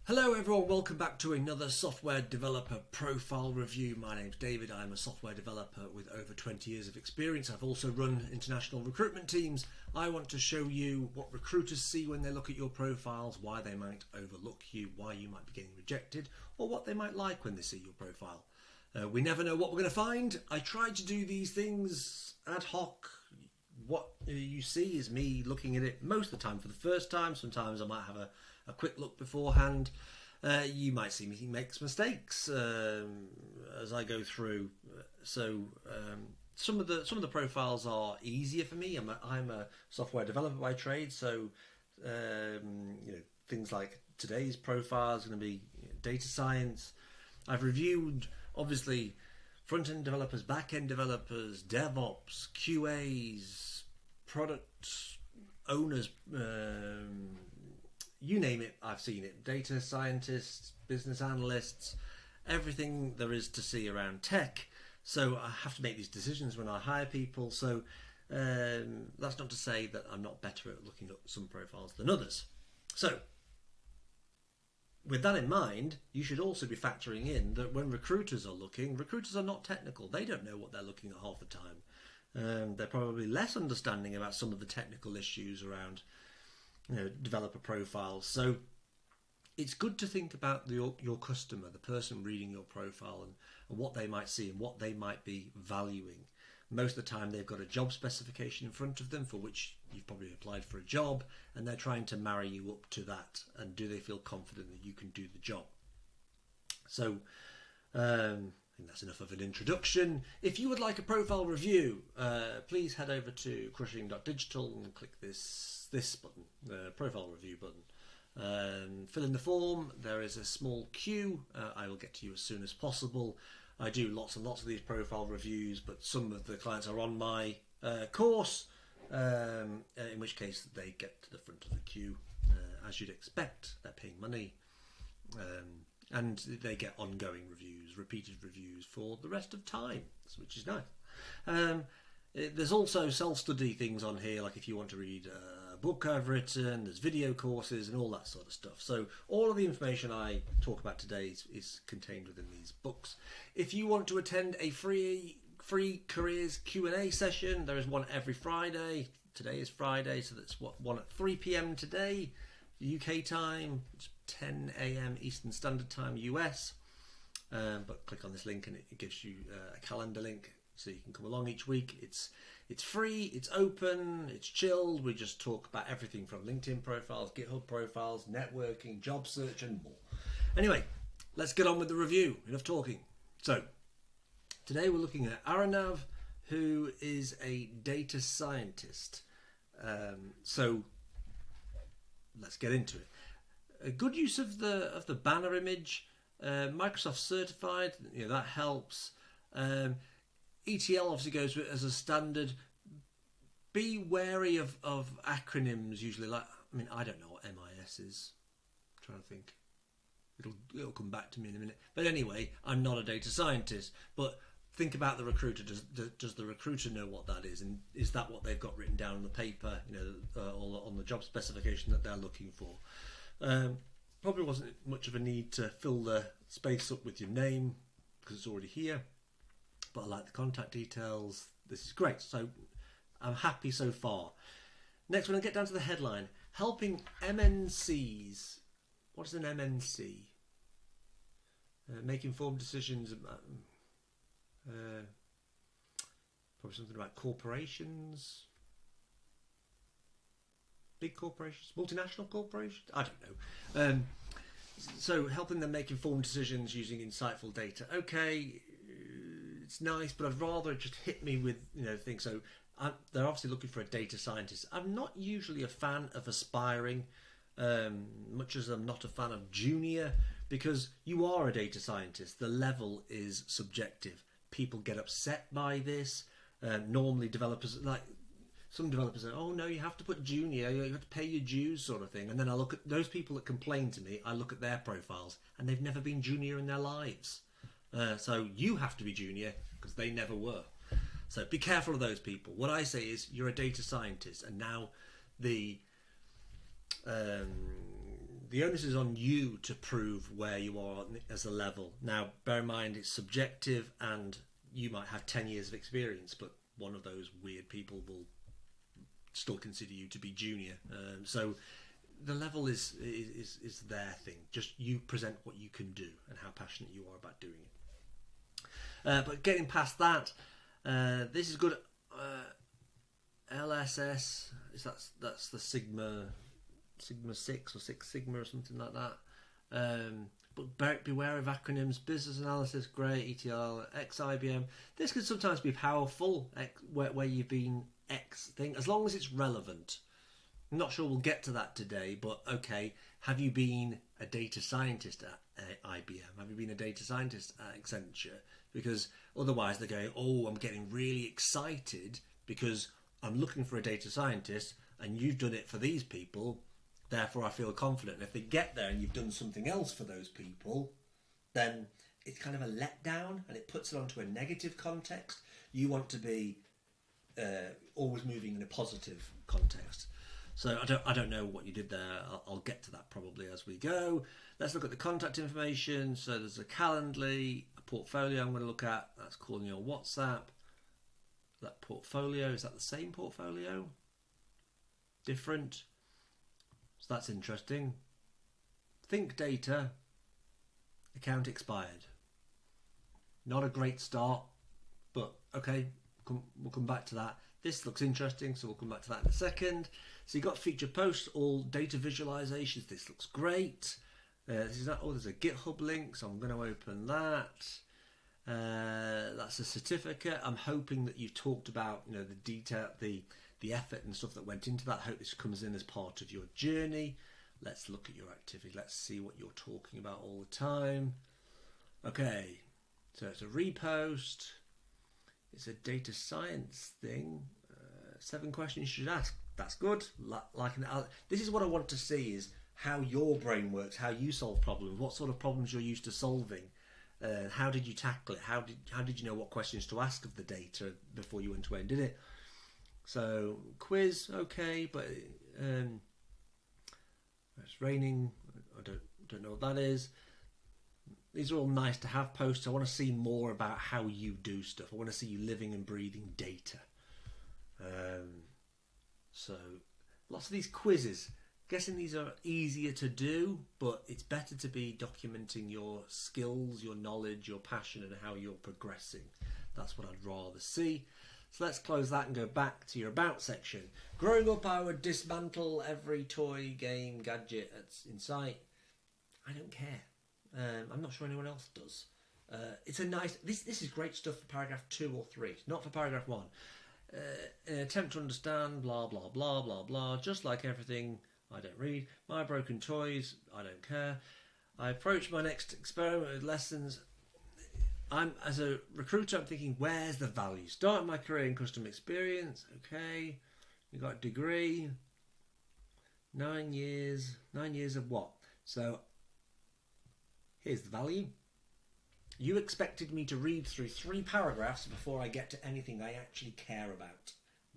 Hello everyone, welcome back to another software developer profile review. My name's David, I'm a software developer with over 20 years of experience. I've also run international recruitment teams. I want to show you what recruiters see when they look at your profiles, why they might overlook you, why you might be getting rejected, or what they might like when they see your profile. We never know what we're going to find. I try to do these things ad hoc. What you see is me looking at it most of the time for the first time. Sometimes I might have a quick look beforehand. You might see me make mistakes as I go through. So some of the profiles are easier for me. I'm a software developer by trade, so things like today's profile is going to be data science. I've reviewed obviously front-end developers, back-end developers, DevOps, QAs, product owners, you name it, I've seen it. Data scientists, business analysts, everything there is to see around tech. So I have to make these decisions when I hire people. So that's not to say that I'm not better at looking at some profiles than others. So with that in mind, you should also be factoring in that when recruiters are looking, recruiters are not technical. They don't know what they're looking at half the time. They're probably less understanding about some of the technical issues around developer profiles. So it's good to think about your customer, the person reading your profile, and what they might see and what they might be valuing. Most of the time they've got a job specification in front of them for which you've probably applied for a job, and they're trying to marry you up to that, and do they feel confident that you can do the job. So I think that's enough of an introduction. If you would like a profile review, please head over to crushing.digital and click this button, the profile review button. Fill in the form. There is a small queue. I will get to you as soon as possible. I do lots and lots of these profile reviews, but some of the clients are on my course, in which case they get to the front of the queue, as you'd expect. They're paying money, and they get ongoing reviews, repeated reviews for the rest of time, which is nice. There's also self-study things on here, like if you want to read a book I've written, there's video courses and all that sort of stuff. So all of the information I talk about today is contained within these books. If you want to attend a free careers Q&A session, there is one every Friday. Today is Friday, so that's one at 3 p.m. today, UK time. It's 10 a.m. Eastern Standard Time, US. But click on this link and it gives you a calendar link, so you can come along each week. It's free, it's open, it's chilled. We just talk about everything from LinkedIn profiles, GitHub profiles, networking, job search, and more. Anyway, let's get on with the review. Enough talking. So today we're looking at Arunav, who is a data scientist. So let's get into it. A good use of the banner image. Microsoft certified, that helps. ETL obviously goes with it as a standard. Be wary of acronyms usually. Like, I don't know what MIS is. I'm trying to think. It'll come back to me in a minute. But anyway, I'm not a data scientist. But think about the recruiter. Does the recruiter know what that is? And is that what they've got written down on the paper, or on the job specification that they're looking for? Probably wasn't much of a need to fill the space up with your name because it's already here. But I like the contact details. This is great. So I'm happy so far. Next, when I get down to the headline, helping MNCs. What is an MNC? Make informed decisions about probably something about corporations, big corporations, multinational corporations. I don't know. So helping them make informed decisions using insightful data. Okay, it's nice, but I'd rather it just hit me with things. So they're obviously looking for a data scientist. I'm not usually a fan of aspiring, much as I'm not a fan of junior, because you are a data scientist. The level is subjective. People get upset by this. Normally developers, like some developers say, oh no, you have to put junior, you have to pay your dues, sort of thing. And then I look at those people that complain to me, I look at their profiles and they've never been junior in their lives. So you have to be junior because they never were. So be careful of those people. What I say is you're a data scientist, and now the the onus is on you to prove where you are as a level. Now, bear in mind it's subjective, and you might have 10 years of experience, but one of those weird people will still consider you to be junior. So the level is their thing. Just you present what you can do and how passionate you are about doing it. But getting past that, this is good. LSS, that's the Sigma 6 or 6 Sigma or something like that. But beware of acronyms. Business analysis, great. ETL, XIBM. This could sometimes be powerful where you've been X thing, as long as it's relevant. I'm not sure we'll get to that today, but okay, have you been a data scientist at IBM? Have you been a data scientist at Accenture? Because otherwise they're going, oh, I'm getting really excited because I'm looking for a data scientist and you've done it for these people, therefore I feel confident. And if they get there and you've done something else for those people, then it's kind of a letdown and it puts it onto a negative context. You want to be always moving in a positive context. So I don't know what you did there. I'll get to that probably as we go. Let's look at the contact information. So there's a Calendly, a portfolio I'm going to look at. That's calling your WhatsApp. That portfolio, is that the same portfolio? Different? So that's interesting. Think data, account expired. Not a great start, but okay, we'll come back to that. This looks interesting, so we'll come back to that in a second. So you've got feature posts, all data visualizations. This looks great. There's a GitHub link, so I'm going to open that. That's a certificate. I'm hoping that you've talked about, the detail, the effort and stuff that went into that. I hope this comes in as part of your journey. Let's look at your activity. Let's see what you're talking about all the time. Okay, so it's a repost. It's a data science thing. 7 questions you should ask. That's good. This is what I want to see, is how your brain works, how you solve problems, what sort of problems you're used to solving. How did you tackle it? How did you know what questions to ask of the data before you went away and did it? So quiz, okay, but it's raining. I don't know what that is. These are all nice to have posts. I want to see more about how you do stuff. I want to see you living and breathing data. So lots of these quizzes. Guessing these are easier to do, but it's better to be documenting your skills, your knowledge, your passion, and how you're progressing. That's what I'd rather see. So let's close that and go back to your about section. Growing up, I would dismantle every toy, game, gadget that's in sight. I don't care. I'm not sure anyone else does. It's a nice. This is great stuff for paragraph 2 or 3, not for paragraph 1. An attempt to understand, blah blah blah blah blah. Just like everything, I don't read. My broken toys, I don't care. I approach my next experiment with lessons. As a recruiter, I'm thinking, where's the value? Start my career in customer experience. Okay, you got a degree. 9 years. 9 years of what? So here's the value. You expected me to read through 3 paragraphs before I get to anything I actually care about.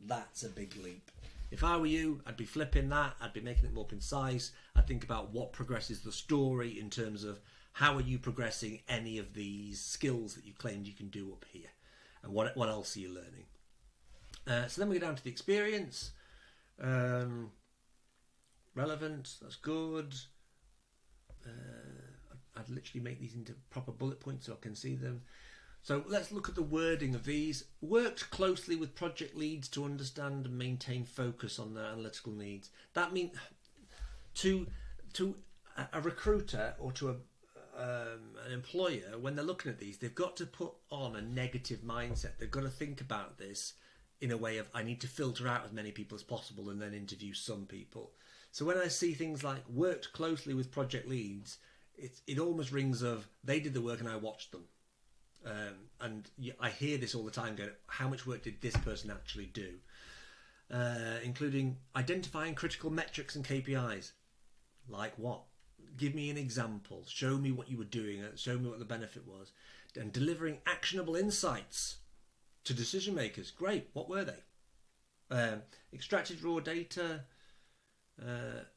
That's a big leap. If I were you, I'd be flipping that. I'd be making it more concise. I'd think about what progresses the story in terms of how are you progressing any of these skills that you claimed you can do up here, and what else are you learning? So then we go down to the experience. Relevant, that's good. I'd literally make these into proper bullet points so I can see them. So let's look at the wording of these. Worked closely with project leads to understand and maintain focus on their analytical needs. That means to a recruiter or to an employer, when they're looking at these, they've got to put on a negative mindset. They've got to think about this in a way of, I need to filter out as many people as possible and then interview some people. So when I see things like worked closely with project leads, it almost rings of they did the work and I watched them. And I hear this all the time going, how much work did this person actually do? Including identifying critical metrics and KPIs. Like what? Give me an example. Show me what you were doing. Show me what the benefit was. And delivering actionable insights to decision makers. Great. What were they? Extracted raw data.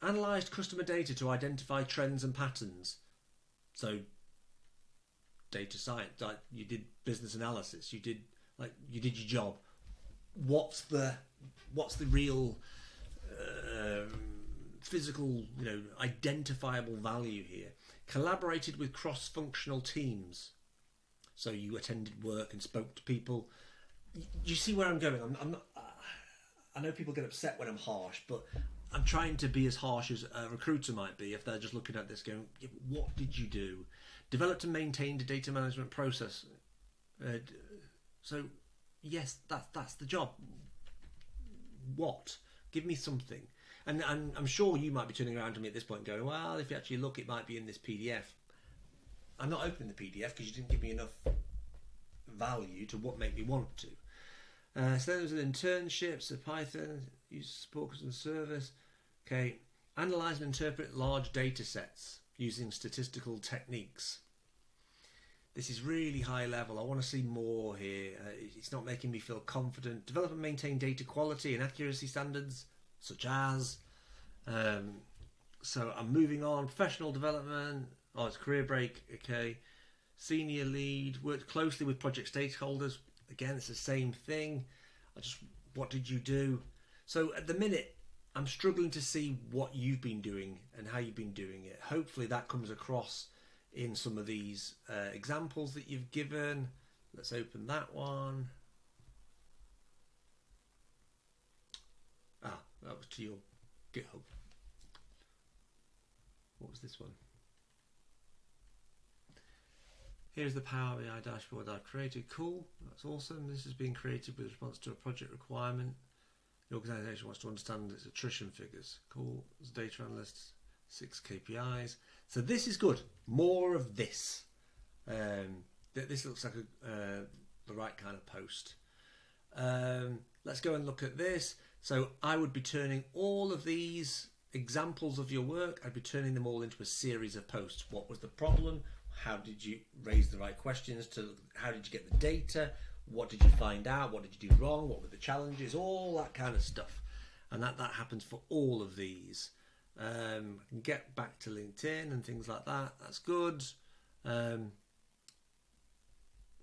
Analysed customer data to identify trends and patterns. So data science, like you did business analysis, you did your job. What's the real physical, identifiable value here? Collaborated with cross-functional teams. So you attended work and spoke to people. You see where I'm going? I'm not. I know people get upset when I'm harsh, but I'm trying to be as harsh as a recruiter might be if they're just looking at this going, what did you do? Developed and maintained a data management process. So, yes, that's the job. What? Give me something. And I'm sure you might be turning around to me at this point and going, well, if you actually look, it might be in this PDF. I'm not opening the PDF because you didn't give me enough value to what made me want to. So there's an internship, so Python, use support customer service. Okay, analyze and interpret large data sets using statistical techniques. This is really high level. I want to see more here. It's not making me feel confident. Develop and maintain data quality and accuracy standards, such as. So I'm moving on. Professional development. Oh, it's career break. Okay. Senior lead. Worked closely with project stakeholders. Again, it's the same thing. What did you do? So at the minute, I'm struggling to see what you've been doing and how you've been doing it. Hopefully that comes across in some of these examples that you've given. Let's open that one. That was to your GitHub. What was this one? Here's the Power BI dashboard I've created. Cool, that's awesome. This has been created with response to a project requirement. The organisation wants to understand its attrition figures. Cool, as a data analyst, 6 KPIs. So this is good. More of this. This looks like the right kind of post. Let's go and look at this. So I would be turning all of these examples of your work, I'd be turning them all into a series of posts. What was the problem? How did you raise the right questions? How did you get the data? What did you find out? What did you do wrong? What were the challenges? All that kind of stuff. And that happens for all of these. Get back to LinkedIn and things like that. That's good.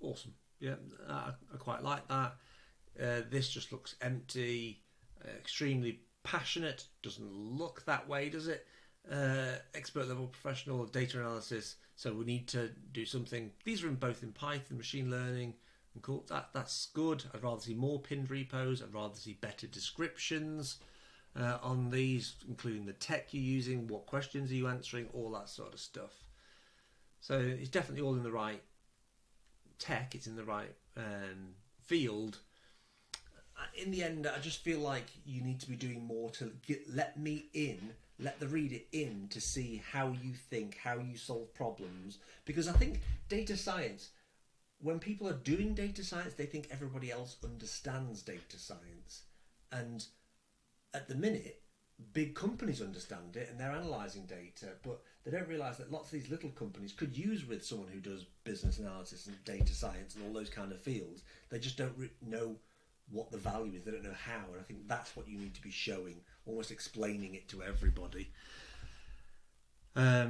Awesome. Yeah, I quite like that. This just looks empty. Extremely passionate. Doesn't look that way, does it? Expert level professional data analysis. So we need to do something. These are both in Python, machine learning, and cool. That's good. I'd rather see more pinned repos. I'd rather see better descriptions on these, including the tech you're using, what questions are you answering, all that sort of stuff. So it's definitely all in the right tech. It's in the right field. In the end, I just feel like you need to be doing more to let the reader in to see how you think, how you solve problems. Because I think data science, when people are doing data science, they think everybody else understands data science. And at the minute, big companies understand it and they're analysing data, but they don't realise that lots of these little companies could use with someone who does business analysis and data science and all those kind of fields. They just don't know what the value is. They don't know how, and I think that's what you need to be showing, almost explaining it to everybody. I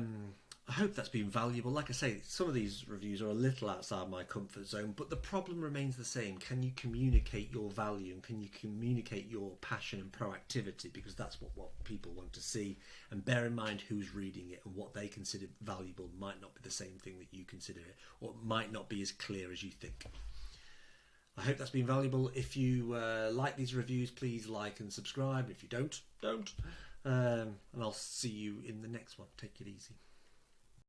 hope that's been valuable. Like I say, some of these reviews are a little outside my comfort zone, but the problem remains the same. Can you communicate your value, and can you communicate your passion and proactivity? Because that's what people want to see. And bear in mind who's reading it, and what they consider valuable might not be the same thing that you consider it, or it might not be as clear as you think. I hope that's been valuable. If you like these reviews, please like and subscribe. If you don't. And I'll see you in the next one. Take it easy.